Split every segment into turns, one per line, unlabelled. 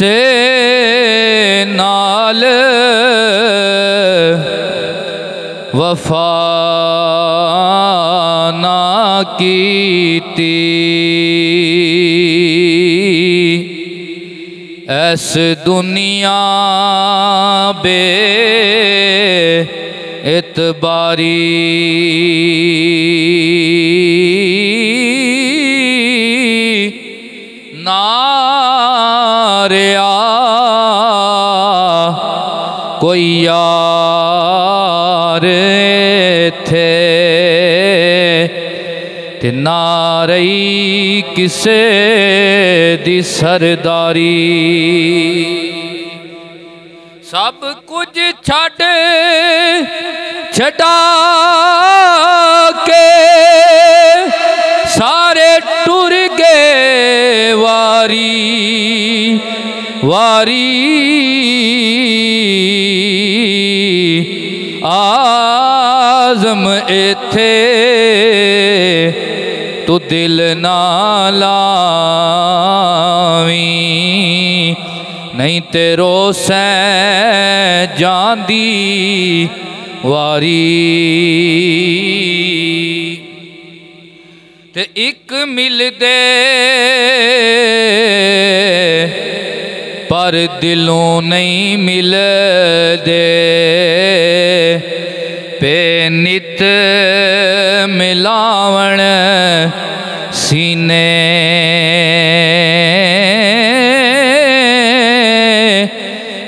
किसे नाल वफा ना कीती, ऐस दुनिया बे इतबारी। नारिया कोई यार थे ते नारई किसे दी सरदारी। सब कुछ छड़ छड़ा के सारे टुर गए वारी वारी। आज़म इत्थे तू दिल ना लावी, नहीं ते रोसै जांदी वारी। ते एक मिलदे पर दिलों नहीं मिलदे, पे नित मिलावण सीने।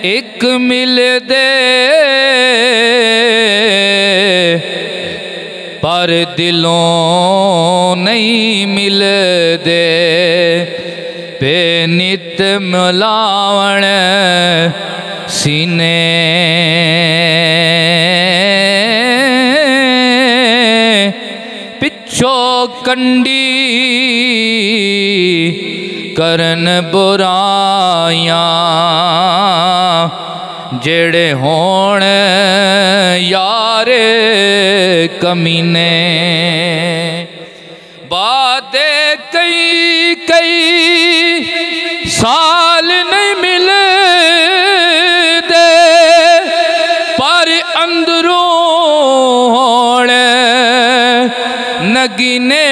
एक मिलदे पर दिलों नहीं मिलदे, पे नित मिलावण सीने। पिछो कंडी करन बुराइयां, जेड़े होण यारे कमीने। बादे कई कई साल नहीं मिलदे, पर अंदरों होण नगीने।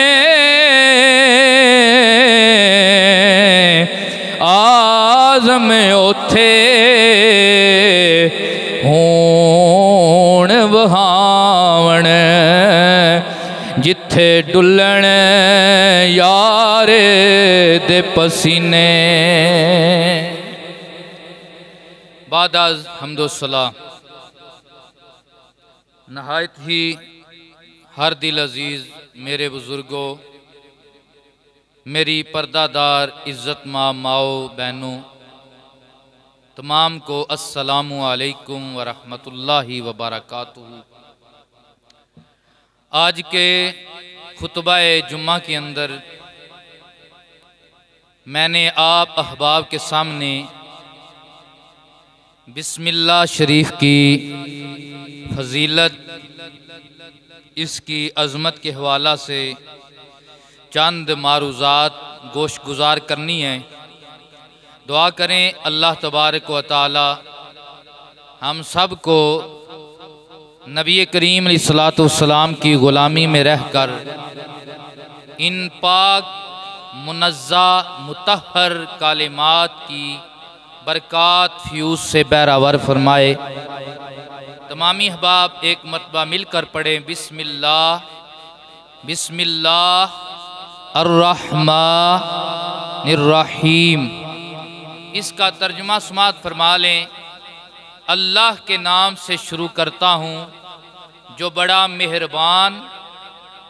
आज़म ओथे होण वहावण, जिथे डुलण यारे दे पसीने। बादाज हम्दुस्सलाह नहायत ही हर दिल अजीज़ मेरे बुज़ुर्गों, मेरी पर्दादार इज़्ज़त माओ बहनों, तमाम को अस्सलामु अलैकुम व रहमतुल्लाहि व बरकातुहू। आज के खुतबाए जुम्मा के अंदर मैंने आप अहबाब के सामने बिस्मिल्लाह शरीफ की फजीलत, इसकी अज़मत के हवाला से चंद मारूज़ात गोश गुजार करनी है। दुआ करें अल्लाह तबारक व तआला हम सब को नबी करीम अलैहिस्सलातु वस्सलाम की ग़ुलामी में रहकर इन पाक मुनज़्ज़ा मुतहहर कालिमात की बरक़ात फ्यूज़ से बहरावर फरमाए। तमामी अहबाब एक मरतबा मिलकर पढ़ें बिस्मिल्लाह बिस्मिल्लाह अर्रहमानिर्रहीम। इसका तर्जुमा समात फरमा लें। अल्लाह के नाम से शुरू करता हूँ जो बड़ा मेहरबान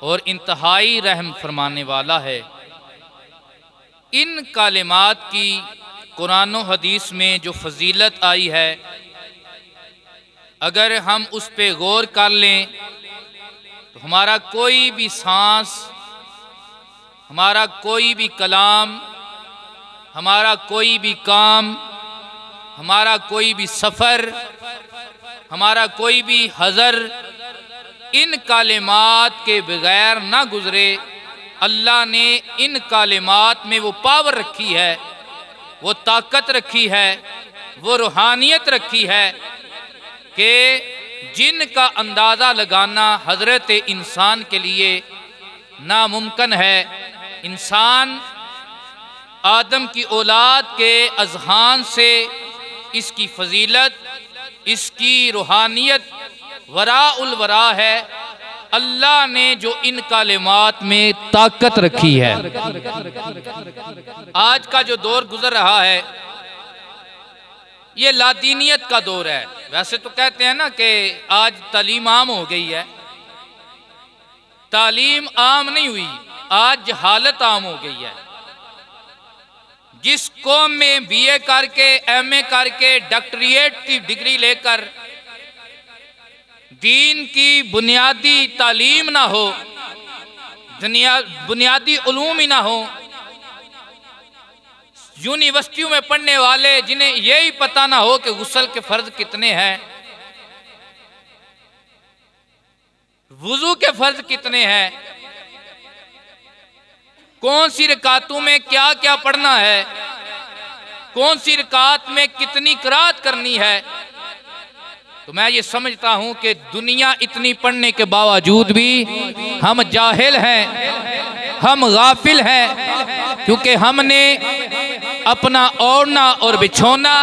और इंतहाई रहम फरमाने वाला है। इन कालिमात की कुरान व हदीस में जो फजीलत आई है, अगर हम उस पे गौर कर लें तो हमारा कोई भी सांस, हमारा कोई भी कलाम, हमारा कोई भी काम, हमारा कोई भी सफ़र, हमारा कोई भी हज़र इन कालिमात के बगैर ना गुज़रे। अल्लाह ने इन कालिमात में वो पावर रखी है वो ताकत रखी है, वो रूहानियत रखी है कि जिनका अंदाज़ा लगाना हज़रत इंसान के लिए नामुमकिन है। इंसान आदम की औलाद के अज़हान से इसकी फजीलत, इसकी रूहानियत वरा उल वरा है। अल्लाह ने जो इन कालिमात में ताकत रखी है। आज का जो दौर गुजर रहा है ये लादीनियत का दौर है। वैसे तो कहते हैं ना कि आज तालीम आम हो गई है, तालीम आम नहीं हुई, आज जहालत आम हो गई है। जिस कौम में बीए करके, एमए करके, डॉक्टरेट की डिग्री लेकर दीन की बुनियादी तालीम ना हो, बुनियादी उलूम ही ना हो, यूनिवर्सिटियों में पढ़ने वाले जिन्हें यही पता ना हो कि गुस्ल के फर्ज कितने हैं, वुजू के फर्ज कितने हैं, कौन सी रकातों में क्या क्या पढ़ना है, कौन सी रकात में कितनी क़िराअत करनी है, तो मैं ये समझता हूं कि दुनिया इतनी पढ़ने के बावजूद भी हम जाहिल हैं, हम गाफिल हैं, क्योंकि हमने अपना ओढ़ना और बिछोना,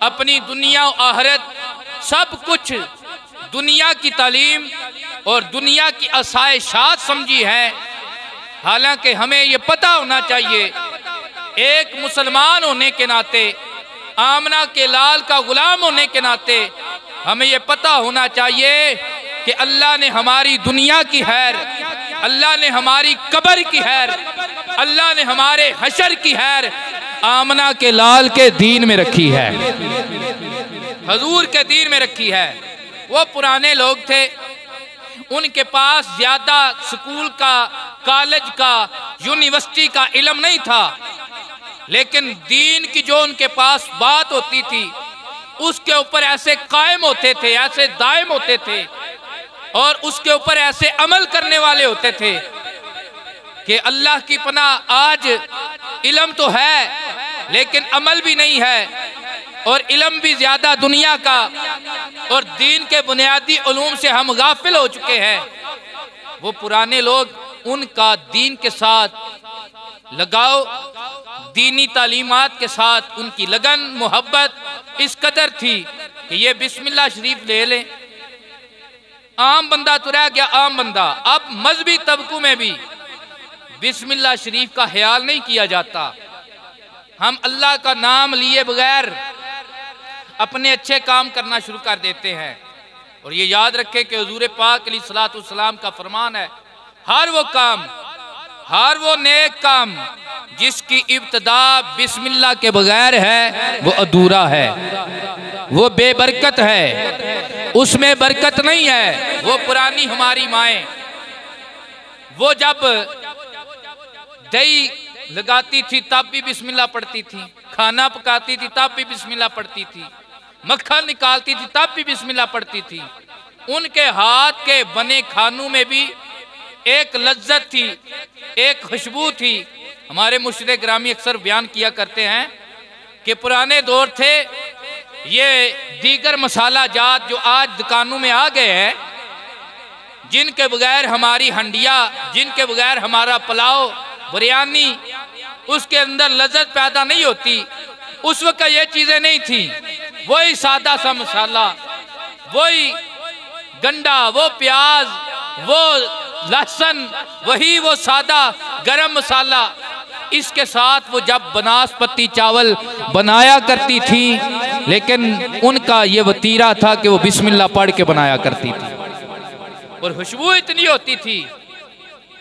अपनी दुनिया और आखिरत सब कुछ दुनिया की तालीम और दुनिया की आसाइशात समझी है। हालांकि हमें ये पता होना चाहिए, एक मुसलमान होने के नाते, आमना के लाल का गुलाम होने के नाते हमें ये पता होना चाहिए कि अल्लाह ने हमारी दुनिया की खैर, अल्लाह ने हमारी कब्र की खैर, अल्लाह ने हमारे हशर की खैर आमना के लाल के दीन में रखी है, हजूर के दीन में रखी है। वो पुराने लोग थे, उनके पास ज्यादा स्कूल का, कॉलेज का, यूनिवर्सिटी का इल्म नहीं था, लेकिन दीन की जो उनके पास बात होती थी उसके ऊपर ऐसे कायम होते थे, ऐसे दायम होते थे और उसके ऊपर ऐसे अमल करने वाले होते थे कि अल्लाह की पनाह आज इल्म तो है लेकिन अमल भी नहीं है, और इल्म भी ज्यादा दुनिया का और दीन के बुनियादी उलूम से हम गाफिल हो चुके हैं। वो पुराने लोग, उनका दीन के साथ लगाव, दीनी तालीमात के साथ उनकी लगन, मोहब्बत इस कदर थी कि ये बिस्मिल्लाह शरीफ ले लें। आम बंदा तो रह गया आम बंदा, अब मजहबी तबकों में भी बिस्मिल्लाह शरीफ का ख्याल नहीं किया जाता। हम अल्लाह का नाम लिए बगैर अपने अच्छे काम करना शुरू कर देते हैं। और ये याद रखें कि हुजूर पाक अलैहिस्सलाम का फरमान है, हर वो काम, हर वो नेक काम जिसकी इब्तिदा बिस्मिल्लाह के बगैर है वो अधूरा है, वो बेबरकत है, उसमें बरकत नहीं है। वो पुरानी हमारी माएँ, वो जब दही लगाती थी तब भी बिस्मिल्लाह पढ़ती थी, खाना पकाती थी तब भी बिस्मिल्लाह पढ़ती थी, मक्खन निकालती थी तब भी बिस्मिल्लाह पढ़ती थी। उनके हाथ के बने खानों में भी एक लज्जत थी, एक खुशबू थी। हमारे मुर्शिद ग्रामी अक्सर बयान किया करते हैं कि पुराने दौर थे, ये दीगर मसाला जात जो आज दुकानों में आ गए हैं, जिनके बगैर हमारी हंडिया, जिनके बगैर हमारा पुलाव, बिरयानी, उसके अंदर लज्जत पैदा नहीं होती। उस वक्त ये चीजें नहीं थी। वही सादा सा मसाला, वही गंडा, वो प्याज, वो लहसुन, वही वो सादा गरम मसाला, इसके साथ वो जब बनास्पति चावल बनाया करती थी, लेकिन उनका ये वतीरा था कि वो बिस्मिल्लाह पढ़ के बनाया करती थी। और खुशबू इतनी होती थी,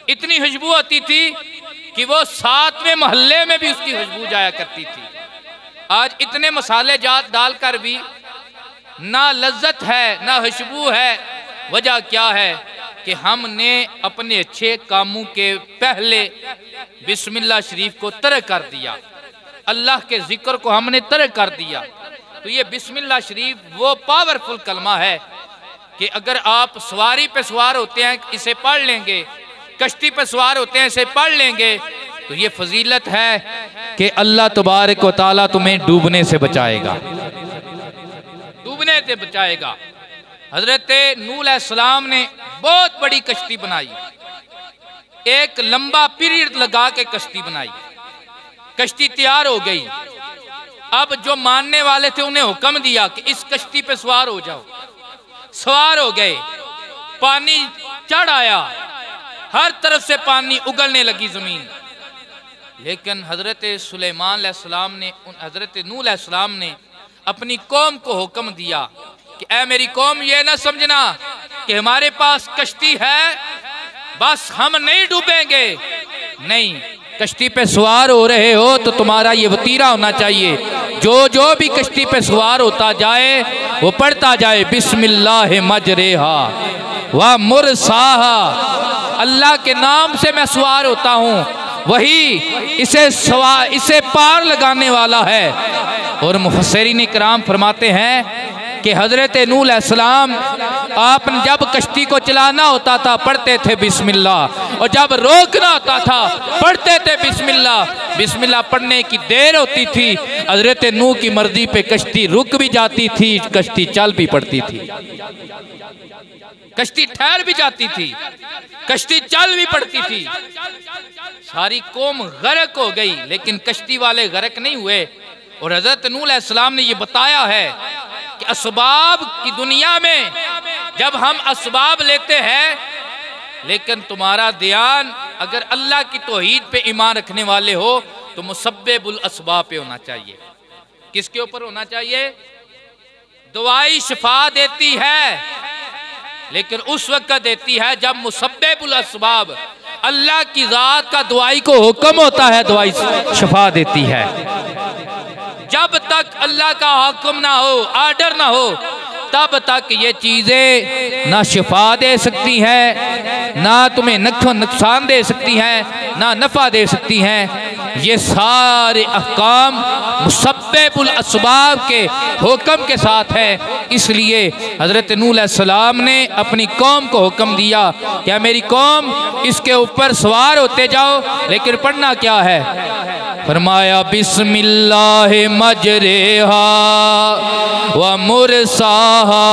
इतनी खुशबू होती थी कि वो 7वें मोहल्ले में भी उसकी खुशबू जाया करती थी। आज इतने मसाले जात डालकर भी ना लज्जत है ना खुशबू है। वजह क्या है कि हमने अपने अच्छे कामों के पहले बिस्मिल्लाह शरीफ को तर्क कर दिया, अल्लाह के जिक्र को हमने तर्क कर दिया। तो ये बिस्मिल्लाह शरीफ वो पावरफुल कलमा है कि अगर आप सवारी पे सवार होते हैं इसे पढ़ लेंगे, कश्ती पे सवार होते हैं इसे पढ़ लेंगे, तो ये फजीलत है कि अल्लाह तबारक व तआला तुम्हें डूबने से बचाएगा, डूबने से बचाएगा। हजरत नूह अलैहिस्सलाम ने बहुत बड़ी कश्ती बनाई, एक लंबा पीरियड लगा के कश्ती बनाई, कश्ती तैयार हो गई। अब जो मानने वाले थे उन्हें हुक्म दिया कि इस कश्ती पे सवार हो जाओ। सवार हो गए, पानी चढ़ आया, हर तरफ से पानी उगलने लगी जमीन। लेकिन हजरत सुलेमान अलैहिस्सलाम ने, हजरत नूह अलैहिस्सलाम ने अपनी कौम को हुक्म दिया कि ऐ मेरी कौम, ये ना समझना कि हमारे पास कश्ती है बस हम नहीं डूबेंगे। नहीं, कश्ती पे सवार हो रहे हो तो तुम्हारा ये वतीरा होना चाहिए, जो भी कश्ती पे सवार होता जाए वो पढ़ता जाए बिस्मिल्लाह मजरेहा व मुरसाहा, अल्लाह के नाम से मैं सवार होता हूँ, वही इसे पार लगाने वाला है। और मुफस्सिरीन इकराम फरमाते हैं कि हजरत नूह अलैहिस्सलाम आपने जब कश्ती को चलाना होता था पढ़ते थे बिस्मिल्लाह, और जब रोकना होता था पढ़ते थे बिस्मिल्लाह। बिस्मिल्लाह पढ़ने की देर होती थी, हजरत नूह की मर्जी पे कश्ती रुक भी जाती थी, कश्ती चल भी पड़ती थी, कश्ती ठहर भी जाती थी, कश्ती चल भी पड़ती थी। सारी कौम गर्क हो गई, लेकिन कश्ती वाले गर्क नहीं हुए। और हजरत नूह अलैहिस्सलाम ने यह बताया है कि असबाब की दुनिया में जब हम असबाब लेते हैं, लेकिन तुम्हारा ध्यान अगर अल्लाह की तौहीद पे ईमान रखने वाले हो तो मुसब्बिबुल असबाब पे होना चाहिए। किसके ऊपर होना चाहिए? दवाई शिफा देती है, लेकिन उस वक्त देती है जब मुसब्बिबुल असबाब, अल्लाह की जात का दवाई को हुक्म होता है, दवाई शिफा देती है। जब तक अल्लाह का हुक्म ना हो, आर्डर ना हो, तब तक ये चीज़ें ना शिफा दे सकती हैं, ना तुम्हें नुकसान दे सकती हैं, ना नफ़ा दे सकती हैं। ये सारे अहकाम मुसब्बिबुल असबाब के हुक्म के साथ है। इसलिए हज़रत नूह अलैहिस्सलाम ने अपनी कौम को हुक्म दिया क्या मेरी कौम इसके ऊपर सवार होते जाओ, लेकिन पढ़ना क्या है? फरमाया बिस्मिल्लाह मजरेहा व मुरसाहा,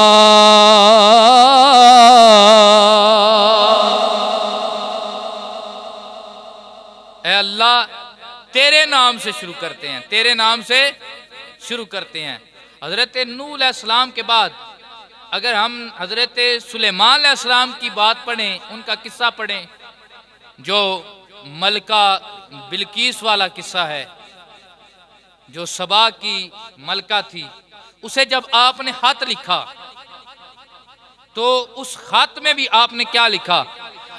ऐ अल्लाह तेरे नाम से शुरू करते हैं, तेरे नाम से शुरू करते हैं। हजरत नूह अलैहिस्सलाम के बाद अगर हम हजरत सुलेमान अलैहिस्सलाम की बात पढ़ें, उनका किस्सा पढ़ें, जो मलका बिल्कीस वाला किस्सा है, जो सबा की मलका थी, उसे जब आपने खत लिखा तो उस खत में भी आपने क्या लिखा?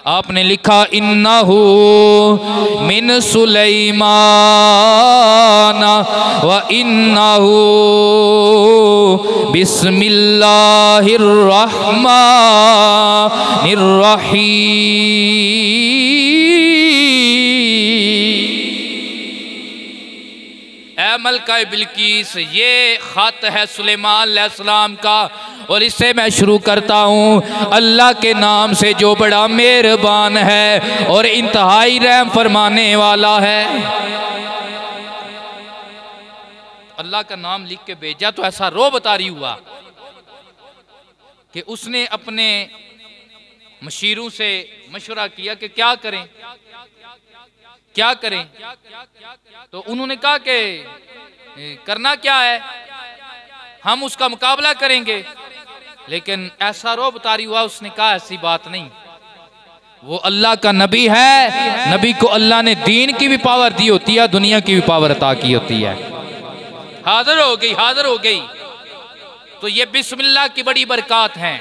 आपने लिखा इन्नहु मिन सुलैमान व इन्नहु बिस्मिल्लाहिर रहमानिर रहीम। ऐ मलका बिल्कीस, ये खत है सुलेमान अलैहिस्सलाम का, और इससे मैं शुरू करता हूँ अल्लाह के नाम से जो बड़ा मेहरबान है और इंतहाई रहम फरमाने वाला है। अल्लाह का नाम लिख के भेजा तो ऐसा रो बतारी हुआ कि उसने अपने मशीरों से मशवरा किया कि क्या करें, क्या करें। तो उन्होंने कहा कि करना क्या है, हम उसका मुकाबला करेंगे। लेकिन ऐसा रो बतारी हुआ, उसने कहा ऐसी बात नहीं, वो अल्लाह का नबी है, नबी को अल्लाह ने दीन की भी पावर दी होती है, दुनिया की भी पावर अता की होती है। हाजिर हो गई, हाजिर हो गई। तो ये बिस्मिल्लाह की बड़ी बरकत है।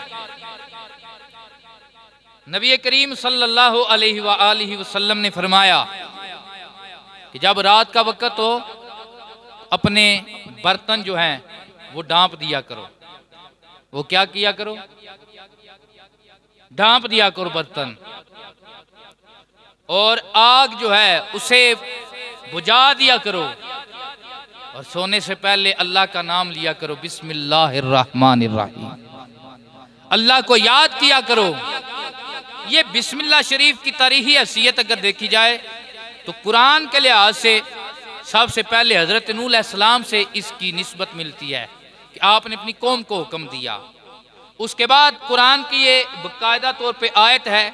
नबी करीम सल्लल्लाहु अलैहि वसल्लम ने फरमाया कि जब रात का वक्त हो अपने बर्तन जो हैं वो ढांप दिया करो। वो क्या किया करो? ढांप दिया करो बर्तन। और आग जो है उसे बुझा दिया करो, और सोने से पहले अल्लाह का नाम लिया करो, बिस्मिल्लाहिर्रहमानिर्रहीम, अल्लाह को याद किया करो। ये बिस्मिल्लाह शरीफ की तारीखी हैसियत अगर देखी जाए तो कुरान के लिहाज से सबसे पहले हज़रत नूह अलैहिस्सलाम से इसकी निस्बत मिलती है कि आपने अपनी कौम को हुक्म दिया। उसके बाद कुरान की ये बाकायदा तौर पे आयत है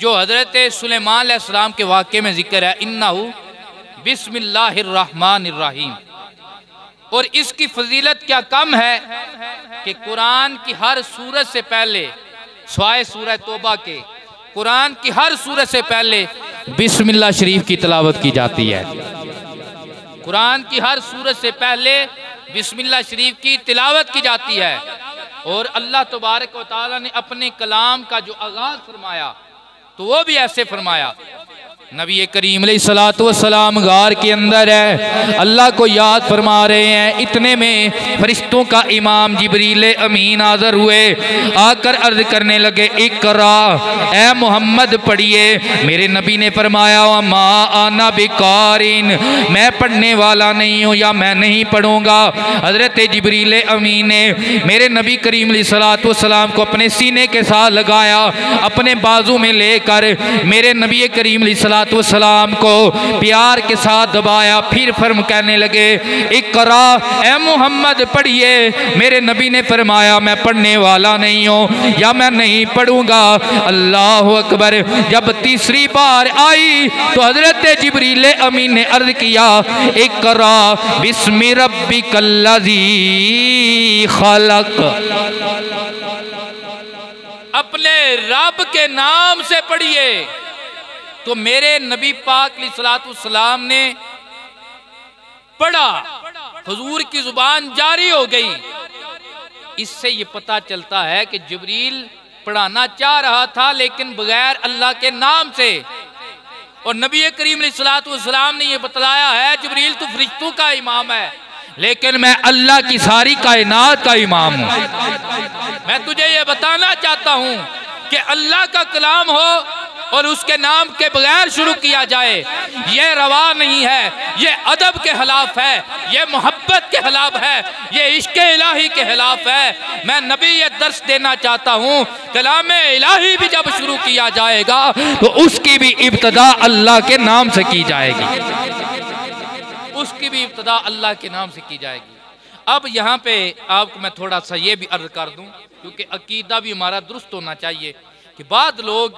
जो हज़रत सुलेमान अलैहिस्सलाम के वाक़े में जिक्र है, इन्नहु बिस्मिल्लाहिर्रहमानिर्रहीम। और इसकी फजीलत क्या कम है कि कुरान की हर सूरत से पहले स्वाए सूरह तौबा के कुरान की हर सूरत से पहले बिस्मिल्लाह शरीफ की तिलावत की जाती है। कुरान की हर सूरत से पहले बिस्मिल्लाह शरीफ की तिलावत की जाती है। और अल्लाह तबारक व तआला ने अपने कलाम का जो आगाज़ फरमाया तो वो भी ऐसे फरमाया। नबी करीम अलैहिस्सलातु वस्सलाम गार के अंदर है, अल्लाह को याद फरमा रहे हैं। इतने में फरिश्तों का इमाम जिब्रील अमीन हाज़िर हुए, आकर अर्ज करने लगे, इक़रा ए मोहम्मद पढ़िए। मेरे नबी ने फरमाया, मा आना बिकारिन, मैं पढ़ने वाला नहीं हूँ या मैं नहीं पढ़ूँगा। हज़रत जिब्रील अमीन ने मेरे नबी करीम अलैहिस्सलातु वस्सलाम को अपने सीने के साथ लगाया, अपने बाजू में लेकर मेरे नबी करीम सलाम को प्यार के साथ दबाया। फिर फर्म कहने लगे, इक़रा ए मोहम्मद पढ़िए। मेरे नबी ने फरमाया, मैं पढ़ने वाला नहीं हूँ या मैं नहीं पढ़ूंगा। अल्लाह अकबर। जब तीसरी बार आई तो हजरत जिब्रील अमीन ने अर्ज किया, इक़रा बिस्मि रब्बिकल्लज़ी खलक, अपने रब के नाम से पढ़िए। तो मेरे नबी पाक अलैहिस्सलाम ने पढ़ा, हुजूर की जुबान जारी हो गई। इससे ये पता चलता है कि जिब्रील पढ़ाना चाह रहा था लेकिन बगैर अल्लाह के नाम से। और नबी करीम अलैहिस्सलाम ने ये बतलाया है, जिब्रील तो फरिश्तों का इमाम है लेकिन मैं अल्लाह की सारी कायनात का इमाम हूँ। मैं तुझे ये बताना चाहता हूँ कि अल्लाह का कलाम हो और उसके नाम के बगैर शुरू किया जाए, ये रवा नहीं है, ये अदब के खिलाफ है, ये मोहब्बत के खिलाफ है, ये इश्क़ इलाही के खिलाफ है। मैं नबी ये दर्स देना चाहता हूँ, कलाम इलाही भी जब शुरू किया जाएगा तो उसकी भी इब्तदा अल्लाह के नाम से की जाएगी, उसकी भी इब्तदा अल्लाह के नाम से की जाएगी। अब यहाँ पे आपको मैं थोड़ा सा ये भी अर्ज कर दूँ, क्योंकि अकीदा भी हमारा दुरुस्त होना चाहिए कि बाद लोग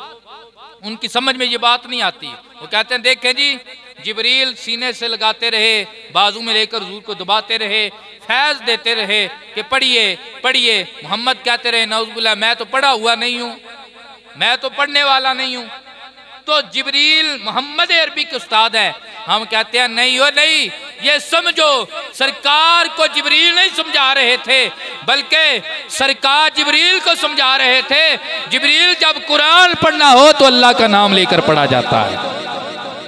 उनकी समझ में ये बात नहीं आती। वो कहते हैं, देखें जी, जिब्रील सीने से लगाते रहे, बाजू में लेकर हुजूर को दबाते रहे, फैज़ देते रहे कि पढ़िए पढ़िए। मोहम्मद कहते रहे, नऊज़ुबिल्लाह, मैं तो पढ़ा हुआ नहीं हूँ, मैं तो पढ़ने वाला नहीं हूँ। तो जिब्रील मोहम्मद अरबी के उस्ताद है। हम कहते हैं, नहीं हो नहीं, ये समझो सरकार को जिब्रील नहीं समझा रहे थे बल्कि सरकार जिब्रील को समझा रहे थे। जिब्रील जब कुरान पढ़ना हो तो अल्लाह का नाम लेकर पढ़ा जाता है,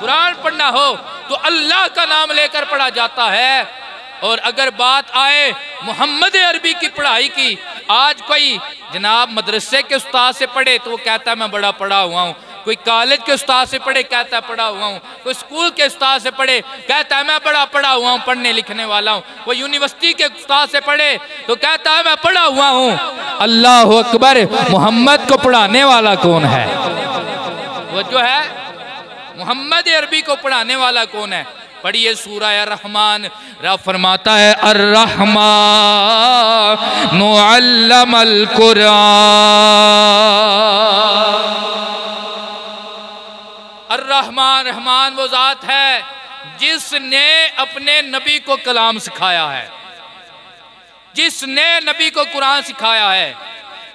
कुरान पढ़ना हो तो अल्लाह का नाम लेकर पढ़ा जाता है। और अगर बात आए मोहम्मद अरबी की पढ़ाई की, आज कोई जनाब मदरसे के उस्ताद से पढ़े तो वो कहता है मैं बड़ा पढ़ा हुआ हूँ, कोई कॉलेज के उस्ताद से पढ़े कहता है पढ़ा हुआ हूँ, कोई स्कूल के उस्ताद से पढ़े कहता है मैं बड़ा पढ़ा हुआ हूँ, पढ़ने लिखने वाला हूँ, कोई यूनिवर्सिटी के उस्ताद से पढ़े तो कहता है मैं पढ़ा हुआ हूँ। अल्लाह अकबर। मोहम्मद को पढ़ाने वाला कौन है? वो जो है मोहम्मद अरबी को पढ़ाने वाला कौन है? पढ़िए सूरह रहमान। रब फरमाता है, अर्रहमान अल्लमल कुरान। अर्रहमान, रहमान वो ज़ात है जिसने अपने नबी को कलाम सिखाया है, जिसने नबी को कुरान सिखाया है।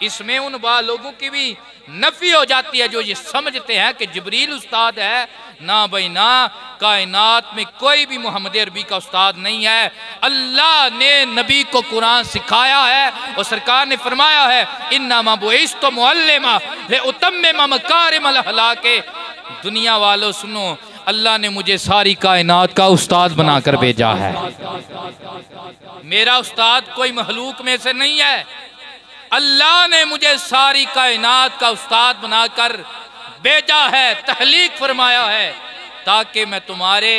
इसमें उन लोगों की भी नफी हो जाती है जो ये समझते हैं कि जिब्रील उस्ताद है। ना भाई ना, कायनात में कोई भी मोहम्मद अरबी का उस्ताद नहीं है। अल्लाह ने नबी को कुरान सिखाया है और सरकार ने फरमाया है, इन्नमा बुइस्तु मुअल्लिमा लिउतम्मिम मकारिमल अखलाक। दुनिया वालों सुनो, अल्लाह ने मुझे सारी कायनात का उस्ताद बनाकर भेजा है। मेरा उस्ताद कोई महलूक में से नहीं है। अल्लाह ने मुझे सारी कायनात का उस्ताद बनाकर भेजा है, तहलीक फरमाया है ताकि मैं तुम्हारे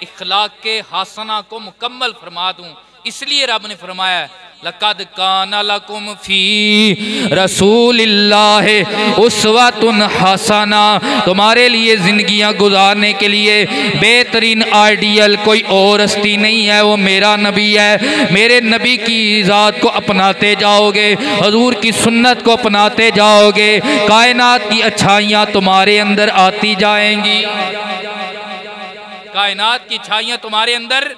इखलाक के हासना को मुकम्मल फरमा दूं। इसलिए रब ने फरमाया लक़द कान लकुम फी रसूलिल्लाहि उस्वतुन हसना, तुम्हारे लिए जिंदगियां गुजारने के लिए बेहतरीन आइडियल कोई और हस्ती नहीं है, वो मेरा नबी है। मेरे नबी की ज़ात को अपनाते जाओगे, हजूर की सुन्नत को अपनाते जाओगे, कायनात की अच्छाइयाँ तुम्हारे अंदर आती जाएंगी, कायनात की अच्छाइयाँ तुम्हारे अंदर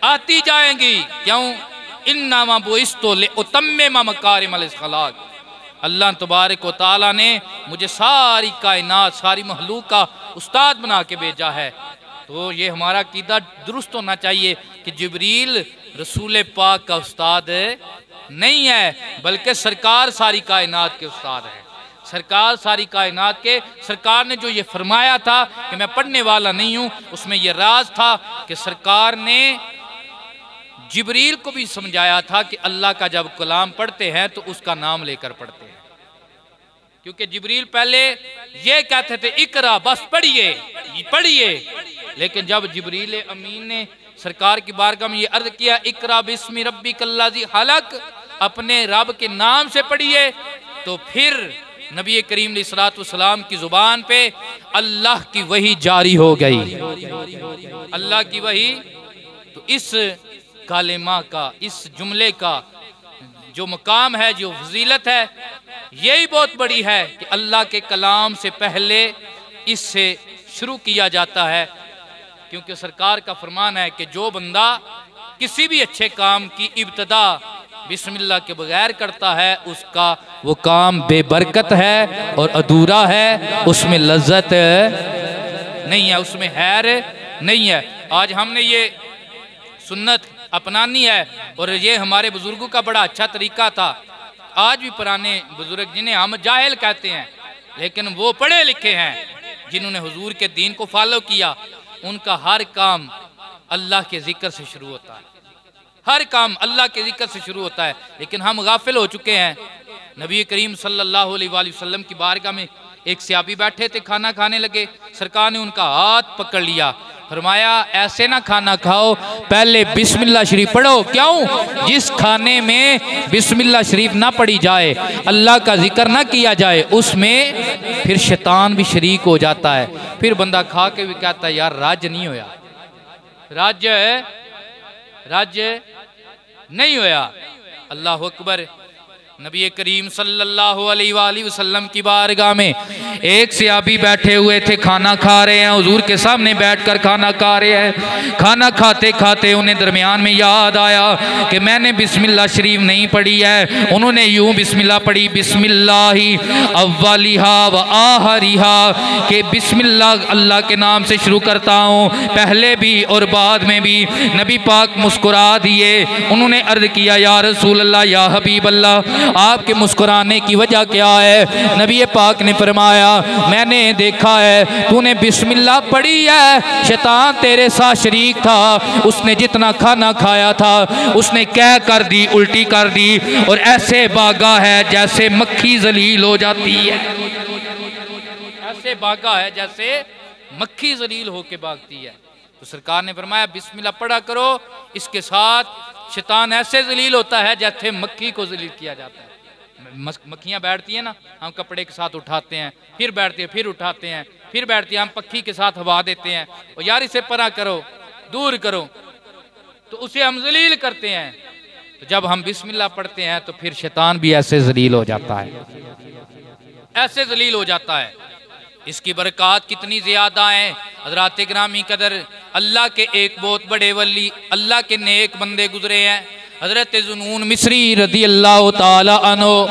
आती जाएंगी। क्यों? इन्नमा बुइस्तु लिउतम्मिम मकारिमल अखलाक, अल्लाह तबारक व तआला ने मुझे सारी कायनात, सारी महलूक का उस्ताद बना के भेजा है। तो ये हमारा अकीदा दुरुस्त होना चाहिए कि जिब्रील रसूल पाक का उस्ताद नहीं है, बल्कि सरकार सारी कायनात के उस्ताद है। सरकार सारी कायनात के, सरकार ने जो ये फरमाया था कि मैं पढ़ने वाला नहीं हूँ, उसमें यह राज था कि सरकार ने जिब्रील को भी समझाया था कि अल्लाह का जब कलाम पढ़ते हैं तो उसका नाम लेकर पढ़ते हैं। क्योंकि जिब्रील पहले ये कहते थे इकरा, बस पढ़िए पढ़िए, लेकिन जब जिब्रील अमीन ने सरकार की बारगाह में ये अर्ज किया इकरा बिस्मि रब्बिकल्लज़ी खलक, अपने रब के नाम से पढ़िए, तो फिर नबी करीम अलैहिस्सलातु वस्सलाम की जुबान पे अल्लाह की वही जारी हो गई, अल्लाह की वही। तो इस कालिमा का, इस जुमले का जो मकाम है, जो फजीलत है, यही बहुत बड़ी है कि अल्लाह के कलाम से पहले इससे शुरू किया जाता है। क्योंकि सरकार का फरमान है कि जो बंदा किसी भी अच्छे काम की इब्तदा बिस्मिल्लाह के बगैर करता है, उसका वो काम बेबरकत है और अधूरा है, उसमें लज्जत नहीं है, उसमें हैर नहीं है। आज हमने ये सुन्नत अपनानी है और ये हमारे बुजुर्गों का बड़ा अच्छा तरीका था। आज भी पुराने बुजुर्ग, जिन्हें हम जाहिल कहते हैं लेकिन वो पढ़े लिखे हैं, जिन्होंने हुजूर के दीन को फॉलो किया, उनका हर काम अल्लाह के जिक्र से शुरू होता है, हर काम अल्लाह के जिक्र से शुरू होता है। लेकिन हम गाफिल हो चुके हैं। नबी करीम सल्लल्लाहु अलैहि वसल्लम की बारगाह में एक सहाबी बैठे थे, खाना खाने लगे, सरकार ने उनका हाथ पकड़ लिया, फरमाया ऐसे ना खाना खाओ, पहले बिस्मिल्लाह शरीफ पढ़ो। क्यों? जिस खाने में बिस्मिल्लाह शरीफ ना पढ़ी जाए, अल्लाह का जिक्र ना किया जाए, उसमें फिर शैतान भी शरीक हो जाता है। फिर बंदा खा के भी कहता है यार राज्य नहीं होया, राज्य नहीं होया। अल्लाह अकबर। नबी करीम सल्लल्लाहु अलैहि वसल्लम की बारगाह में एक सहाबी बैठे हुए थे, खाना खा रहे हैं, हुजूर के सामने बैठकर खाना खा रहे हैं। खाना खाते खाते उन्हें दरमियान में याद आया कि मैंने बिस्मिल्लाह शरीफ नहीं पढ़ी है। उन्होंने यूं बिस्मिल्लाह पढ़ी, बिस्मिल्लाहि अव्वलिहा व आखिरिहा, के बिस्मिल्लाह अल्लाह के नाम से शुरू करता हूँ, पहले भी और बाद में भी। नबी पाक मुस्कुरा दिए। उन्होंने अर्ज किया या रसूल अल्लाह, या हबीब अल्लाह, आपके मुस्कुराने की वजह क्या है? नबी पाक ने फरमाया मैंने देखा है तूने बिस्मिल्लाह पढ़ी है, शैतान तेरे साथ शरीक था, उसने जितना खाना खाया था उसने क्या कर दी, उल्टी कर दी, और ऐसे भागा है जैसे मक्खी जलील हो जाती है, ऐसे भागा है जैसे मक्खी जलील होके भागती है। तो सरकार ने फरमाया बिस्मिल्लाह पढ़ा करो, इसके साथ शैतान ऐसे जलील होता है जैसे मक्खी को जलील किया जाता है। मक्खियाँ बैठती हैं ना, हम कपड़े के साथ उठाते हैं, फिर बैठते हैं, फिर उठाते हैं, फिर बैठती हैं, हम पक्खी के साथ हवा देते हैं, और यार इसे परा करो, दूर करो, तो उसे हम जलील करते हैं। तो जब हम बिस्मिल्लाह पढ़ते हैं तो फिर शैतान भी ऐसे जलील हो जाता है, ऐसे जलील हो जाता है। इसकी बरक़ात कितनी ज़्यादा है। हज़रात गिरामी कदर, अल्लाह के एक बहुत बड़े वली, अल्लाह के नेक बंदे गुजरे हैं, हज़रत ज़ुनून मिस्री रज़ी अल्लाह ताला अन्हु।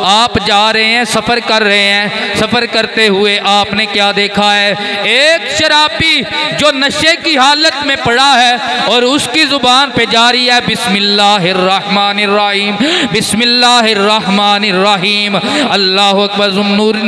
आप जा रहे हैं, सफ़र कर रहे हैं, सफ़र करते हुए आपने क्या देखा है? एक शराबी जो नशे की हालत में पड़ा है और उसकी ज़ुबान पे जारी है बिस्मिल्लाहिर्रहमानिर्रहीम, बिस्मिल्लाहिर्रहमानिर्रहीम, अल्लाहु अकबर।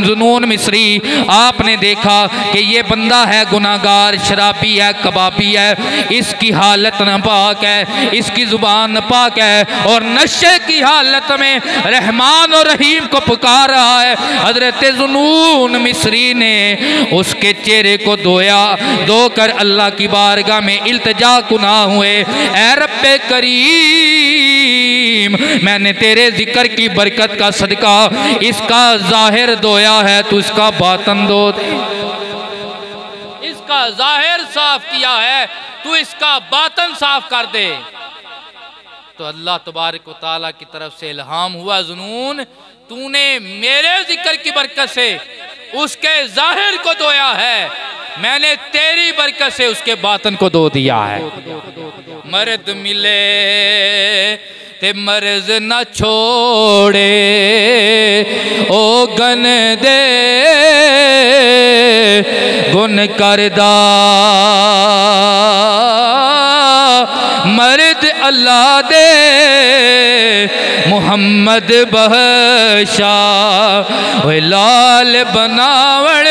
ज़ुनून मिस्री, आपने देखा कि ये बंदा है गुनाहगार, शराबी है, कबाबी है, इसकी हालत नापाक है, इसकी ज़ुबान नापाक है, और नशे की हालत में रहमान और रहीम को पुकार रहा है। हजरत ज़ुनून मिस्री ने उसके चेहरे को धोया, धोकर अल्लाह की बारगाह में इल्तिजा कुना हुए, ऐ रब्बे करीम रहीम, मैंने तेरे जिक्र की बरकत का सदका इसका जाहिर धोया है, तू इसका बातन धो दे। इसका जाहिर साफ किया है, तू इसका बातन साफ कर दे। तो अल्लाह तबारक व तआला की तरफ से इल्हाम हुआ, जुनून तूने मेरे जिक्र की बरकत से उसके जाहिर को धोया है, मैंने तेरी बरकत से उसके बातन को धो दिया है। मर्द मिले ते मर्ज न छोड़े, ओ गन दे गुन करदा मर्द अल्लाह दे मुहम्मद बहशा, ओए लाल बनावण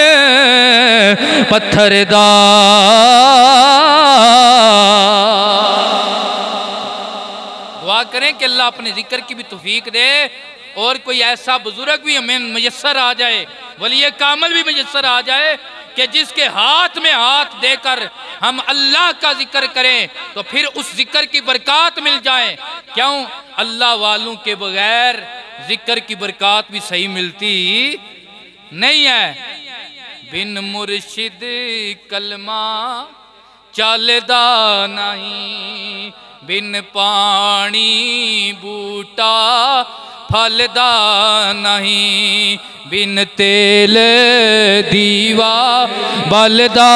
पत्थर दा। दुआ करें कि अल्लाह अपने जिक्र की भी तौफीक दे और कोई ऐसा बुजुर्ग भी हमें मुयस्सर आ जाए, वली कामल भी मुयस्सर आ जाए कि जिसके हाथ में हाथ देकर हम अल्लाह का जिक्र करें तो फिर उस जिक्र की बरकत मिल जाए। क्यों, अल्लाह वालों के बगैर जिक्र की बरकत भी सही मिलती नहीं है। बिन मुर्शिद कलमा चलदा नहीं, बिन पानी बूटा फलदा नहीं, बिन तेल दीवा बलदा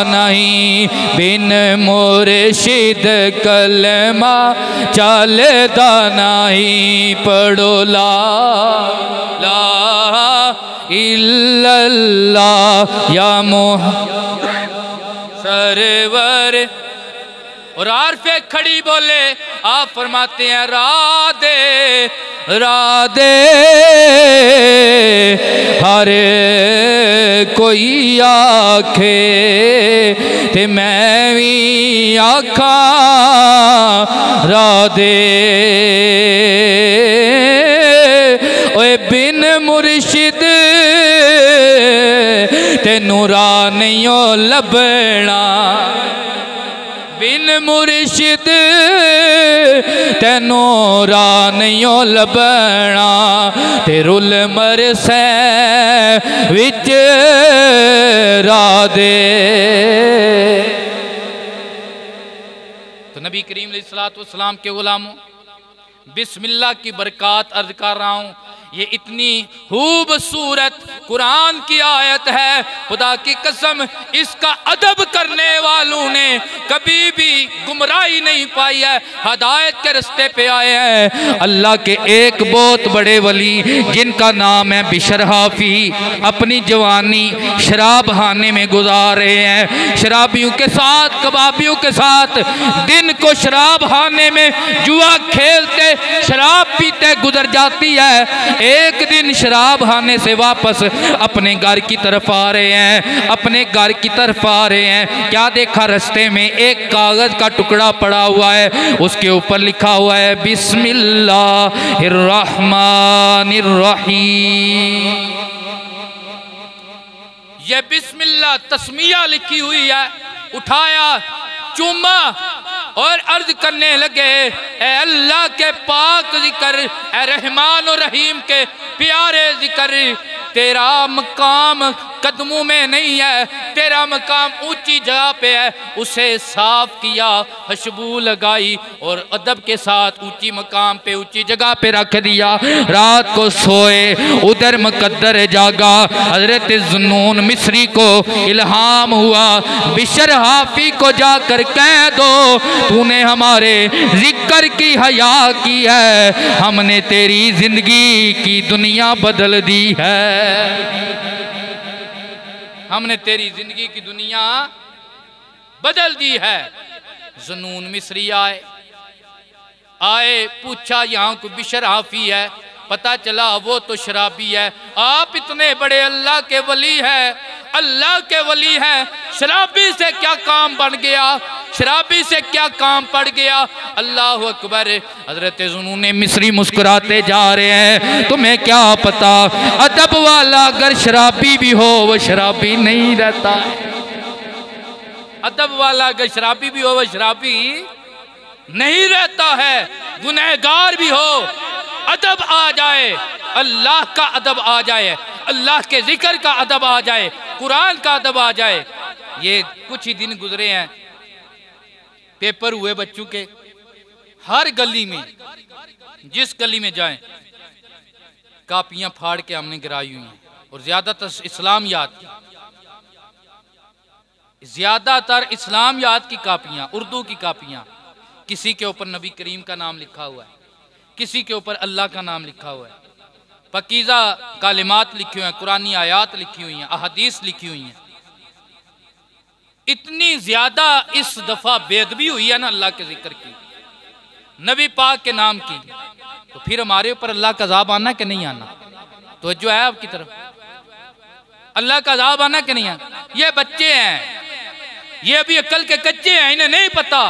नहीं, बिन मुर्शिद कलमा चलदा नहीं। पढ़ो ला इल्लल्लाह या मुहम्मद सरवर। और आरफे खड़ी बोले, आप फरमाते हैं राधे राधे हर कोई आखे ते मैं भी आखा राधे। ओए बिन मुर्शिद तेनू राह नहीं लभना, बिन मुर्शिद तेनू राह नहीं लभना, ते रुल मरसै विच राधे। तो नबी करीम अलैहिस्सलातु वस्सलाम के गुलामों, बिस्मिल्लाह की बरकत अर्ज कर रहा हूँ। ये इतनी खूबसूरत कुरान की आयत है, खुदा की कसम इसका अदब करने वालों ने कभी भी गुमराही नहीं पाई है, हदायत के रास्ते पे आए हैं। अल्लाह के एक बहुत बड़े वली जिनका नाम है बिशर हाफी, अपनी जवानी शराब खाने में गुजार रहे हैं, शराबियों के साथ कबाबियों के साथ दिन को शराब खाने में जुआ खेलते शराब पीते गुजर जाती है। एक दिन शराब खाने से वापस अपने घर की तरफ आ रहे हैं, अपने घर की तरफ आ रहे हैं, क्या देखा रास्ते में एक कागज का टुकड़ा पड़ा हुआ है, उसके ऊपर लिखा हुआ है बिस्मिल्लाहिर्रहमानिर्रहीम। ये बिस्मिल्लाह तस्मिया लिखी हुई है, उठाया चूमा और अर्ज करने लगे, ए अल्लाह के पाक जिक्र, ए रहमान और रहीम के प्यारे जिक्र, तेरा मकाम कदमों में नहीं है, तेरा मकाम ऊंची जगह पे है। उसे साफ किया, खुशबू लगाई और अदब के साथ ऊंची मकाम पे ऊंची जगह पे रख दिया। रात को सोए, उधर मुकद्दर जागा। हजरत जुन्नून मिस्री को इल्हाम हुआ, बिशर हाफी को जाकर कह दो तूने हमारे जिक्र की हया की है, हमने तेरी जिंदगी की दुनिया बदल दी है, हमने तेरी जिंदगी की दुनिया बदल दी है। जुनून मिस्री आए पूछा यहाँ को बिशर हाफी है, पता चला वो तो शराबी है। आप इतने बड़े अल्लाह के वली हैं, अल्लाह के वली हैं, शराबी से क्या काम बन गया, शराबी से क्या काम पड़ गया। अल्लाह अकबर। हजरत जुनून मिस्री मुस्कुराते जा रहे हैं, तुम्हें क्या पता अदब वाला अगर शराबी भी हो वो शराबी नहीं रहता, अदब वाला अगर शराबी भी हो वो शराबी नहीं रहता है, गुनहगार भी हो अदब आ जाए, अल्लाह का अदब आ जाए, अल्लाह के जिक्र का अदब आ जाए, कुरान का अदब आ जाए। ये कुछ ही दिन गुजरे हैं, पेपर हुए बच्चों के, हर गली में जिस गली में जाएं कापियां फाड़ के हमने गिराई हुई हैं, और ज्यादातर इस्लामियात की कापियां, उर्दू की कापियां, किसी के ऊपर नबी करीम का नाम लिखा हुआ है, किसी के ऊपर अल्लाह का नाम लिखा हुआ है, पकीज़ा कालिमात लिखी हुई हैं, कुरानी आयात लिखी हुई हैं, अहदीस लिखी हुई हैं। इतनी ज्यादा इस दफा बेअदबी हुई है ना अल्लाह के जिक्र की, नबी पाक के नाम की, तो फिर हमारे ऊपर अल्लाह का अज़ाब आना कि नहीं आना? तो जो है आपकी तरफ अल्लाह का अज़ाब आना कि नहीं आना? ये बच्चे हैं, ये अभी अक्ल के कच्चे हैं, इन्हें नहीं पता,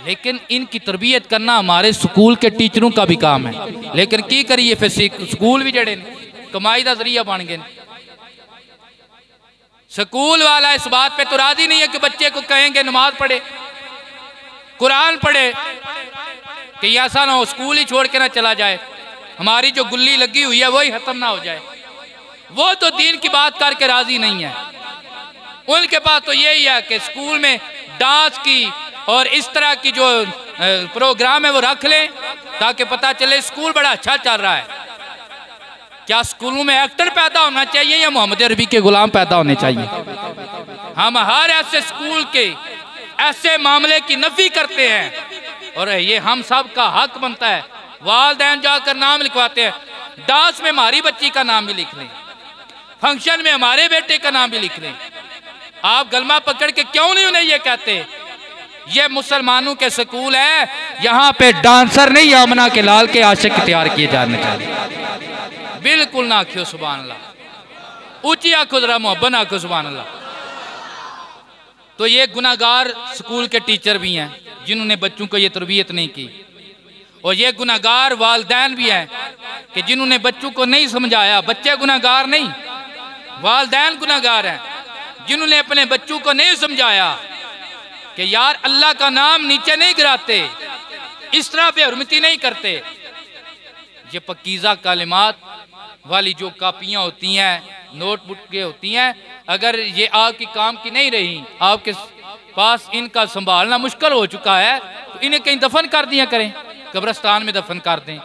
लेकिन इनकी तरबियत करना हमारे स्कूल के टीचरों का भी काम है। लेकिन की करिए फिर स्कूल भी जड़े कमाई का जरिया बन गए। स्कूल वाला इस बात पे तो राजी नहीं है कि बच्चे को कहेंगे नमाज पढ़े, कुरान पढ़े, कि ऐसा ना हो स्कूल ही छोड़ के ना चला जाए, हमारी जो गुल्ली लगी हुई है वही खत्म ना हो जाए। वो तो दीन की बात करके राजी नहीं है, उनके पास तो यही है कि स्कूल में डांस की और इस तरह की जो प्रोग्राम है वो रख लें ताकि पता चले स्कूल बड़ा अच्छा चल रहा है। क्या स्कूलों में एक्टर पैदा होना चाहिए या मोहम्मद अरबी के गुलाम पैदा होने चाहिए? हम हर ऐसे स्कूल के ऐसे मामले की नफी करते हैं, और ये हम सब का हक बनता है। वालिदैन जाकर नाम लिखवाते हैं, डांस में हमारी बच्ची का नाम भी लिख लें, फंक्शन में हमारे बेटे का नाम भी लिख लें। आप गलमा पकड़ के क्यों नहीं उन्हें ये कहते? ये मुसलमानों के स्कूल है, यहाँ पे डांसर नहीं आमना के लाल के आशिक तैयार किए जाने चाहिए। बिल्कुल ना आखियो सुभान अल्लाह, ऊंची आंखों जरा मोहब्बत आंखों सुभान अल्लाह। तो ये गुनाहगार स्कूल के टीचर भी हैं जिन्होंने बच्चों को ये तरबियत नहीं की, और ये गुनाहगार वालिदैन भी हैं कि जिन्होंने बच्चों को नहीं समझाया। बच्चे गुनाहगार नहीं, वालिदैन गुनाहगार हैं जिन्होंने अपने बच्चों को नहीं समझाया कि यार अल्लाह का नाम नीचे नहीं गिराते, इस तरह बेहुरमती नहीं करते। ये पकीज़ा कालिमात वाली जो कापियाँ होती हैं, नोटबुक के होती हैं, अगर ये आपकी काम की नहीं रही, आपके पास इनका संभालना मुश्किल हो चुका है, तो इन्हें कहीं दफन कर दिया करें, कब्रिस्तान में दफन कर दें।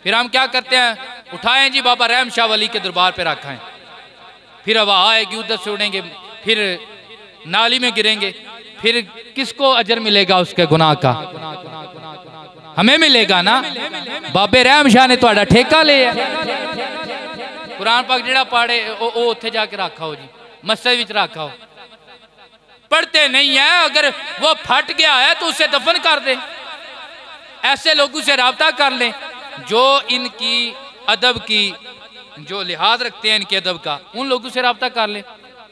फिर हम क्या करते हैं, उठाएं जी बाबा रहम शाह वली के दरबार पे रखें, फिर हवा आएगी उधर से उड़ेंगे, फिर नाली में गिरेंगे, फिर किसको अजर मिलेगा उसके गुनाह का? हमें मिलेगा ना। बाबे रहम शाह ने तुहाडा ठेका लिया, कुरान पाक जिहड़ा पढ़े ओ उत्थे जाके रखा हो जी, मस्जिद विच रखा हो, पढ़ते नहीं है। अगर वो फट गया है तो उसे दफन कर दे, ऐसे लोगों से राब्ता कर लें जो इनकी अदब की जो लिहाज रखते हैं, इनके अदब का, उन लोगों से राब्ता कर लें।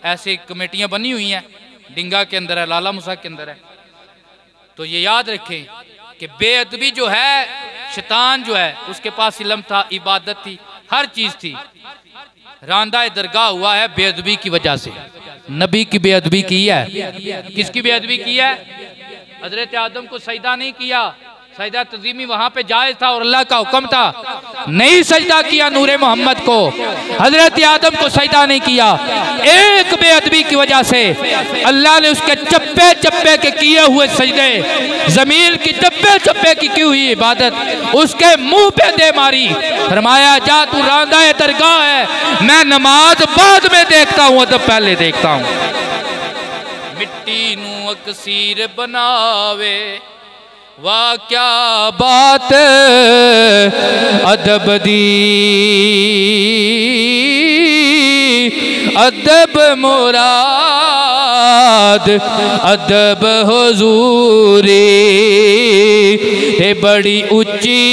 ऐसी कमेटियां बनी हुई हैं, डिंगा के अंदर है, लाला मुसा के अंदर है। तो ये याद रखें कि बेअदबी जो है, शैतान जो है, उसके पास इल्म था, इबादत थी, हर चीज थी। रांदा दरगाह हुआ है बेअदबी की वजह से। नबी की बेअदबी की है, किसकी बेअदबी की है? हजरत आदम को सजदा नहीं किया, सजदा तज़ीमी वहां पे जायज था और अल्लाह का हुक्म था, नहीं सजदा किया नूरे मोहम्मद को, हजरत आदम को सजदा नहीं किया। एक बेअदबी की वजह से अल्लाह ने उसके चप्पे चप्पे के किए हुए सजदे, जमीन की चप्पे चप्पे की हुई इबादत उसके मुंह पे दे मारी। फरमाया जा तू रांदा दरगाह है, मैं नमाज बाद में देखता हूँ, अदब पहले देखता हूँ। मिट्टी नू अकसीर बनावे, वाह क्या बात अदब दी, अदब मुराद अदब हुजूरी, ते बड़ी उच्ची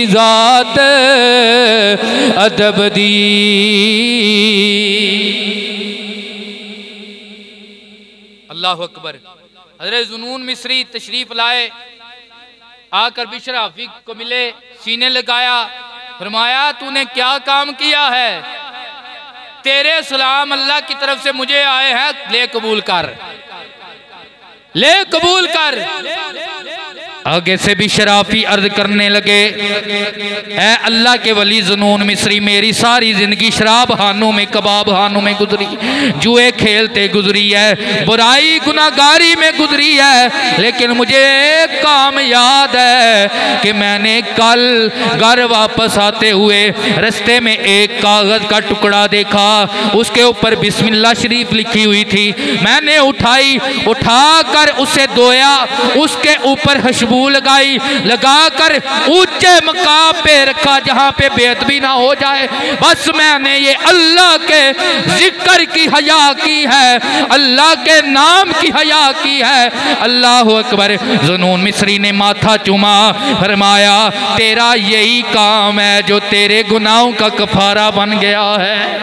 जात अदब दी। अल्लाहु अकबर। हज़रत जुनून मिस्री तशरीफ लाए, आकर बिशर हाफिज को मिले, सीने लगाया, फरमाया तूने क्या काम किया है? तेरे सलाम अल्लाह की तरफ से मुझे आए हैं, ले कबूल कर, ले कबूल कर। आगे से भी शराफी अर्ज करने लगे, ऐ अल्लाह के वली जुनून मिस्री, मेरी सारी जिंदगी शराब खानों में, कबाब खानों में गुजरी, जुए खेलते गुजरी है, बुराई गुनाहगारी में गुजरी है। लेकिन मुझे एक काम याद है कि मैंने कल घर वापस आते हुए रास्ते में एक कागज का टुकड़ा देखा, उसके ऊपर बिस्मिल्लाह शरीफ लिखी हुई थी। मैंने उठाकर उसे धोया, उसके ऊपर खुशबू लगाई, लगाकर ऊंचे मकाम पे रखा जहां पे बेअदबी ना हो जाए। बस मैंने ये अल्लाह के जिक्र की हया की है, अल्लाह के नाम की हया की है। अल्लाह अकबर। जुनून मिस्री ने माथा चुमा, फरमाया तेरा यही काम है जो तेरे गुनाहों का कफारा बन गया है।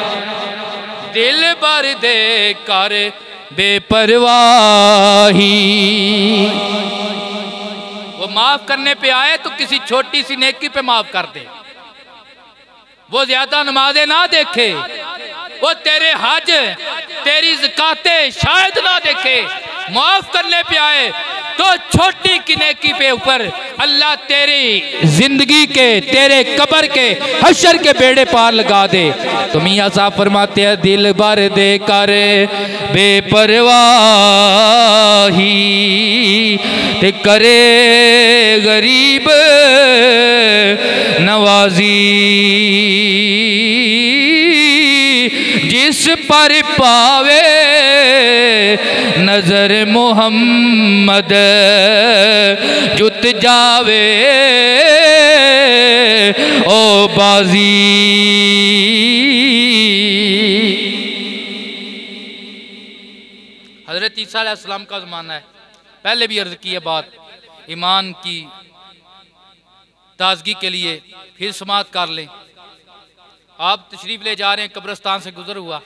दिल भर दे कर बेपरवाही, वो माफ करने पे आए तो किसी छोटी सी नेकी पे माफ कर दे, वो ज्यादा नमाजें ना देखे, वो तेरे हज तेरी ज़कातें शायद ना देखे, माफ करने पे आए तो छोटी की नेकी पे ऊपर अल्लाह तेरी जिंदगी के, तेरे कब्र के, हशर के बेड़े पार लगा दे। तो मियां साहब फरमाते हैं दिल भर दे कर बेपरवाही ते करे गरीब नवाजी, जिस पर पावे नजर मोहम्मद जुत जावे ओ बाजी। हजरत ईसा अलैहिस्सलाम का ज़माना है, पहले भी अर्ज की है बात, ईमान की ताजगी के लिए फिर समात कर लें। आप तशरीफ ले जा रहे हैं, कब्रिस्तान से गुजर हुआ,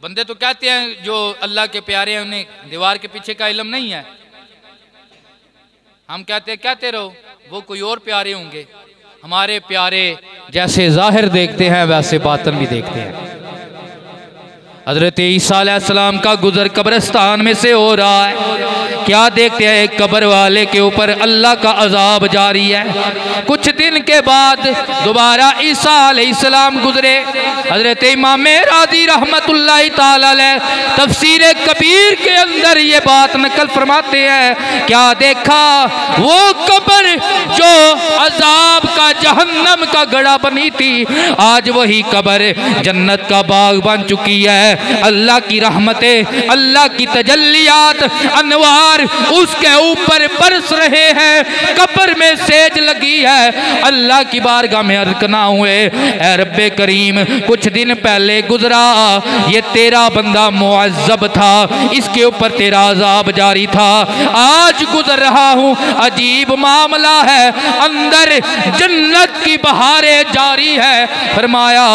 बंदे तो कहते हैं जो अल्लाह के प्यारे हैं उन्हें दीवार के पीछे का इल्म नहीं है। हम कहते हैं कहते रहो, वो कोई और प्यारे होंगे। हमारे प्यारे जैसे जाहिर देखते हैं वैसे बातन भी देखते हैं। हजरत ईसा अलैहिस्सलाम का गुजर कब्रिस्तान में से हो रहा है, क्या देखते हैं एक कब्र वाले के ऊपर अल्लाह का अजाब जारी है। कुछ दिन के बाद दोबारा ईसा अलैहिस्सलाम गुजरे। हजरत इमाम राज़ी रहमतुल्लाहि ताला अलैह तफसीर कबीर के अंदर ये बात नकल फरमाते हैं, क्या देखा वो कब्र जो अजाब का, जहन्नम का गड़ा बनी थी, आज वही कब्र जन्नत का बाग बन चुकी है। अल्लाह की रहमतें, अल्लाह की तजल्लियात, अनवार उसके ऊपर बरस रहे हैं। कब्र में सेज लगी है। अल्लाह की बारगाह में अर्ज़ करना हुए, ऐ रब्बे करीम कुछ दिन पहले गुजरा, ये तेरा बंदा मुअज़्ज़ब था, इसके ऊपर तेरा अज़ाब जारी था, आज गुजर रहा हूँ, अजीब मामला है, अंदर जन्नत की बहारें जारी है। फरमाया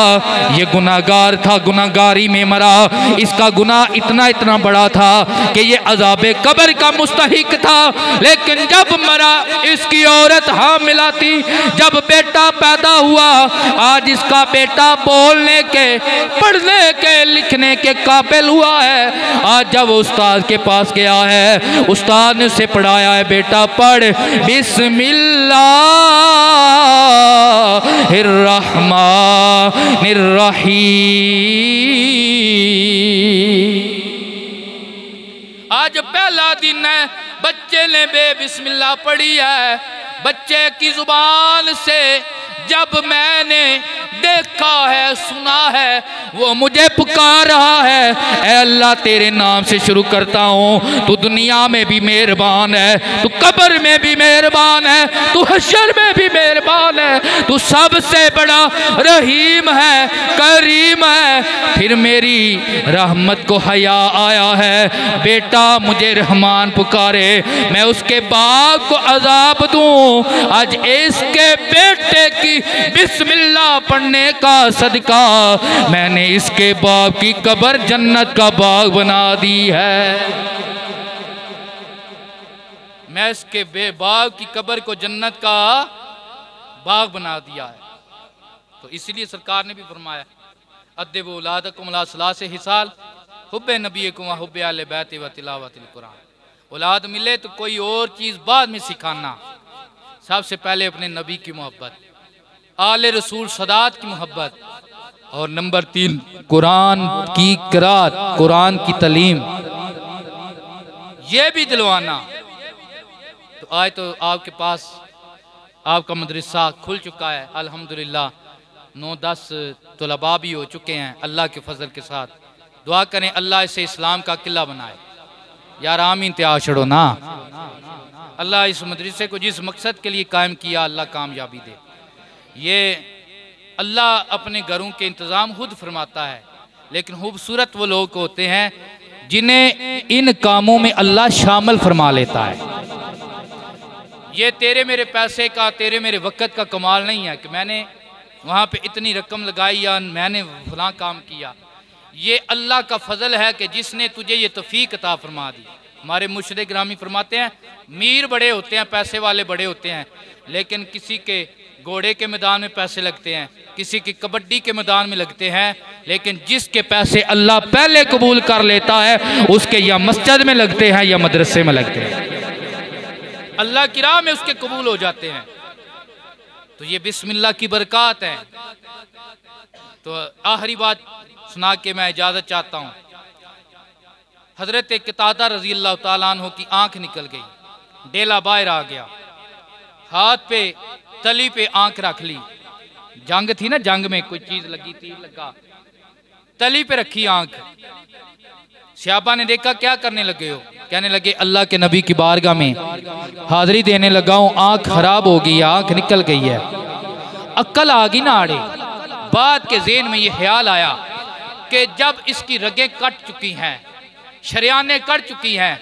ये गुनाहगार था, गुनाहगारी में मरा, इसका गुनाह इतना इतना बड़ा था कि ये अज़ाबे कब्र का मुस्तहिक था। लेकिन जब मरा इसकी औरत हामिला थी, जब बेटा पैदा हुआ, आज इसका बेटा बोलने के, पढ़ने के, लिखने के काबिल हुआ है। आज जब उस्ताद के पास गया है, उस्ताद ने उसे पढ़ाया है, बेटा पढ़ बिस्मिल्लाहिर्रहमानिर्रहीम। आज पहला दिन है, बच्चे ने बिस्मिल्लाह पढ़ी है। बच्चे की जुबान से जब मैंने देखा है, सुना है, वो मुझे पुकार रहा है, ऐ अल्लाह तेरे नाम से शुरू करता हूँ, तू दुनिया में भी मेहरबान है, तू कब्र में भी मेहरबान है, तू हशर में भी मेहरबान है, तू सबसे बड़ा रहीम है, करीम है। फिर मेरी रहमत को हया आया है, बेटा मुझे रहमान पुकारे, मैं उसके बाप को अजाब दूँ। आज इसके बेटे की बिस्मिल्लाह पढ़ने का सदका मैंने इसके बाप की कब्र जन्नत का बाग बना दी है। मैं इसके बाप की कब्र को जन्नत का बाग बना दिया है। तो इसलिए सरकार ने भी फरमाया, अद्दिबू औलादकुम अला सलासे हिसाल, हुब्बे नबीकुम व हुब्बे आले बैति व तिलावतिल कुरान। औलाद मिले तो कोई और चीज़ बाद में सिखाना। सबसे पहले अपने नबी की मोहब्बत, आले रसूल सदात की मोहब्बत, और नंबर 3 कुरान की क़िराअत, कुरान की तालीम, ये भी दिलवाना। तो आज तो आपके पास आपका मदरसा खुल चुका है अल्हम्दुलिल्लाह, 9-10 तलबा भी हो चुके हैं अल्लाह के फजल के साथ। दुआ करें अल्लाह इसे इस्लाम का किला बनाए। यार आमीन त्या छड़ो ना। अल्लाह इस मदरसे को जिस मकसद के लिए कायम किया अल्लाह कामयाबी दे। ये अल्लाह अपने घरों के इंतज़ाम खुद फरमाता है, लेकिन खूबसूरत वो लोग होते हैं जिन्हें इन कामों में अल्लाह शामिल फरमा लेता है। ये तेरे मेरे पैसे का, तेरे मेरे वक़्त का कमाल नहीं है कि मैंने वहाँ पे इतनी रकम लगाई या मैंने फलां काम किया। ये अल्लाह का फजल है कि जिसने तुझे ये तौफीक अता फरमा दी। हमारे मुर्शिद ग्रामी फरमाते हैं, मीर बड़े होते हैं, पैसे वाले बड़े होते हैं, लेकिन किसी के घोड़े के मैदान में पैसे लगते हैं, किसी की कबड्डी के मैदान में लगते हैं, लेकिन जिसके पैसे अल्लाह पहले कबूल कर लेता है उसके या मस्जिद में लगते हैं या मदरसे में लगते हैं, अल्लाह की राह में उसके कबूल हो जाते हैं। तो ये बिस्मिल्लाह की बरकत है। तो आखिरी बात सुना के मैं इजाज़त चाहता हूँ। हज़रत क़तादा रज़ी अल्लाह ताला अन्हु की आँख निकल गई, डेला बाहर आ गया, हाथ पे तली पे आँख रख ली। जंग थी ना, जंग में कोई चीज़ लगी, तीर लगा, तली पे रखी आँख। सहाबा ने देखा क्या करने लगे हो? कहने लगे अल्लाह के नबी की बारगाह में हाज़री देने लगा हूँ, आँख खराब हो गई, आँख निकल गई है। अक्ल आ गई ना आड़े। बाद के ज़हन में ये ख्याल आया कि जब इसकी रगें कट चुकी हैं, शरियानें कट चुकी हैं,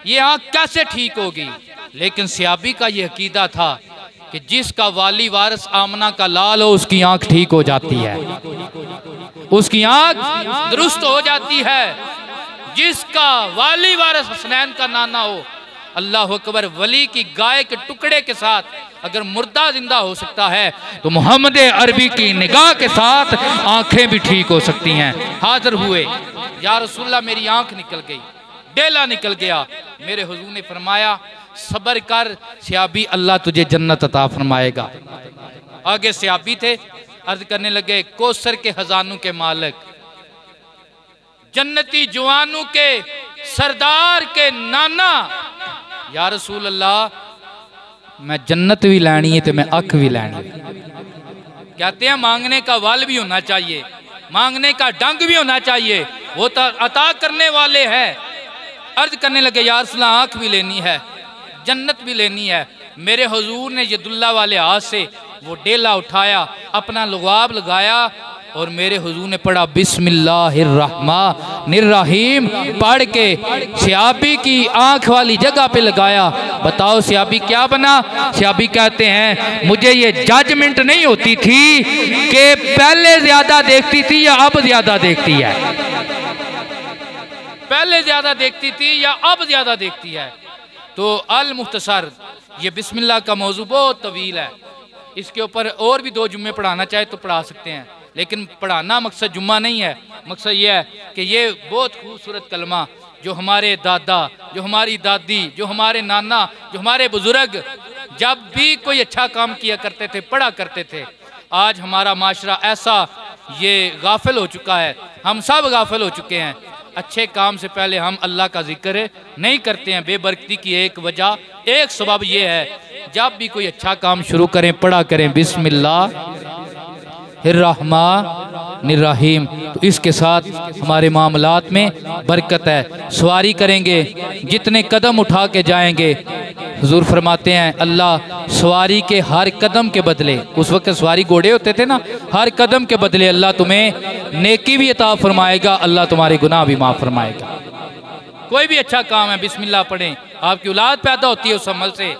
ये आँख कैसे ठीक होगी? लेकिन सहाबी का ये अकीदा था कि जिसका वाली वारिस आमना का लाल हो उसकी आँख ठीक हो जाती है, उसकी आँख दुरुस्त हो जाती है। जिसका वाली वारिस हसनैन का नाना हो, अल्लाह अकबर, वली की गाय के टुकड़े के साथ अगर मुर्दा जिंदा हो सकता है तो मोहम्मद अरबी की निगाह के साथ आंखें भी ठीक हो सकती हैं। हाजिर हुए, या रसूलल्लाह मेरी आंख निकल गई, डेला निकल गया। मेरे हुजूर ने फरमाया सब्र कर सहाबी, अल्लाह तुझे जन्नत अता फरमाएगा। आगे सहाबी थे, अर्ज करने लगे कौसर के खजानों के मालिक, जन्नती जवानों के सरदार के नाना, या रसूल अल्लाह मैं जन्नत भी लैनी है तो मैं अख भी लैनी। कहते हैं मांगने का वाल भी होना चाहिए, मांगने का डंग भी होना चाहिए, वो तो अता करने वाले हैं। अर्ज करने लगे या रसूल अल्लाह आँख भी लेनी है, जन्नत भी लेनी है। मेरे हुजूर ने यदुल्ला वाले हाथ से वो डेला उठाया, अपना लुगाब लगाया और मेरे हुजूर ने पढ़ा बिस्मिल्लाहिर्रहमानिर्रहीम पढ़ के सहाबी की आंख वाली जगह पे लगाया। बताओ सहाबी क्या बना? सहाबी कहते हैं मुझे ये जजमेंट नहीं होती थी कि पहले ज्यादा देखती थी या अब ज्यादा देखती है, पहले ज्यादा देखती थी या अब ज्यादा देखती है। तो अल मुख्तसर, ये बिस्मिल्लाह का मौजू बहुत तवील है, इसके ऊपर और भी 2 जुम्मे पढ़ाना चाहे तो पढ़ा सकते हैं, लेकिन पढ़ाना मकसद जुम्मा नहीं है। मकसद ये है कि ये बहुत खूबसूरत कलमा जो हमारे दादा, जो हमारी दादी, जो हमारे नाना, जो हमारे बुजुर्ग जब भी कोई अच्छा काम किया करते थे पढ़ा करते थे। आज हमारा माशरा ऐसा ये गाफिल हो चुका है, हम सब गाफिल हो चुके हैं। अच्छे काम से पहले हम अल्लाह का जिक्र नहीं करते हैं। बेबरकती की एक वजह, एक सबब ये है, जब भी कोई अच्छा काम शुरू करें पढ़ा करें बिस्मिल्लाहिर्रहमानिर्रहीम। तो इसके साथ हमारे मामलात में बरकत है। सवारी करेंगे, जितने कदम उठा के जाएंगे, हुजूर फरमाते हैं अल्लाह सवारी के हर कदम के बदले, उस वक्त सवारी घोड़े होते थे ना, हर कदम के बदले अल्लाह तुम्हें नेकी भी अता फरमाएगा, अल्लाह तुम्हारे गुनाह भी माफ़ फरमाएगा। कोई भी अच्छा काम है बिस्मिल्लाह पढ़ें, आपकी औलाद पैदा होती है उस अमल से,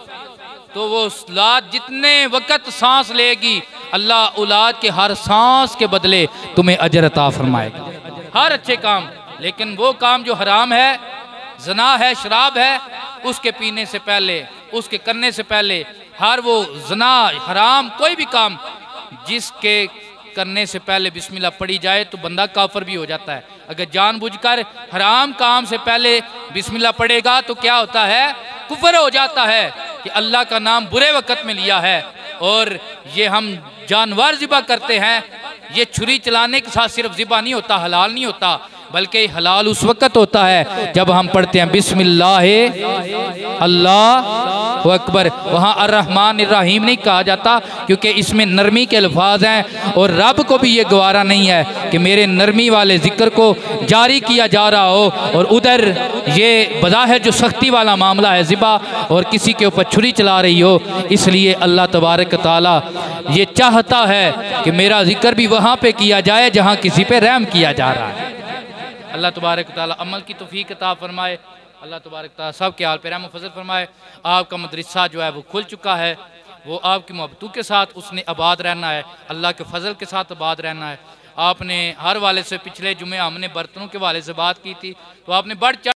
तो वो औलाद जितने वक़्त सांस लेगी अल्लाह औलाद के हर सांस के बदले तुम्हें अजर अता फरमाएगा, हर अच्छे काम। लेकिन वो काम जो हराम है, ज़ना है, शराब है, उसके पीने से पहले, उसके करने से पहले, हर वो ज़ना हराम कोई भी काम जिसके करने से पहले बिस्मिल्लाह पढ़ी जाए तो बंदा काफिर भी हो जाता है। अगर जानबूझकर हराम काम से पहले बिस्मिल्लाह पढ़ेगा तो क्या होता है, कुफर हो जाता है कि अल्लाह का नाम बुरे वक़्त में लिया है। और ये हम जानवर ज़िबा करते हैं, ये छुरी चलाने के साथ सिर्फ ज़िबा नहीं होता, हलाल नहीं होता, बल्कि हलाल उस वक़्त होता है जब हम पढ़ते हैं बिस्मिल्लाह अल्लाहु अकबर। वहाँ अर्रहमान अर्रहीम नहीं कहा जाता क्योंकि इसमें नरमी के अल्फाज हैं और रब को भी ये गवारा नहीं है कि मेरे नरमी वाले ज़िक्र को जारी किया जा रहा हो और उधर ये बज़ाहिर जो सख्ती वाला मामला है ज़िबा और किसी के ऊपर छुरी चला रही हो। इसलिए अल्लाह तबारक ताला ये चाहता है कि मेरा ज़िक्र भी वहाँ पे किया जाए जहाँ किसी पे रहम किया जा रहा है। अल्लाह तबारक ताला अमल की तौफीक अता फरमाए। अल्लाह तबारक ताला सब के हाल पे रहम फजल फरमाए। आपका मदरसा जो है वो खुल चुका है, वो आपकी मोहब्बतों के साथ उसने आबाद रहना है, अल्लाह के फजल के साथ आबाद रहना है। आपने हर वाले से पिछले जुमे हमने बर्तनों के वाले से बात की थी, तो आपने बढ़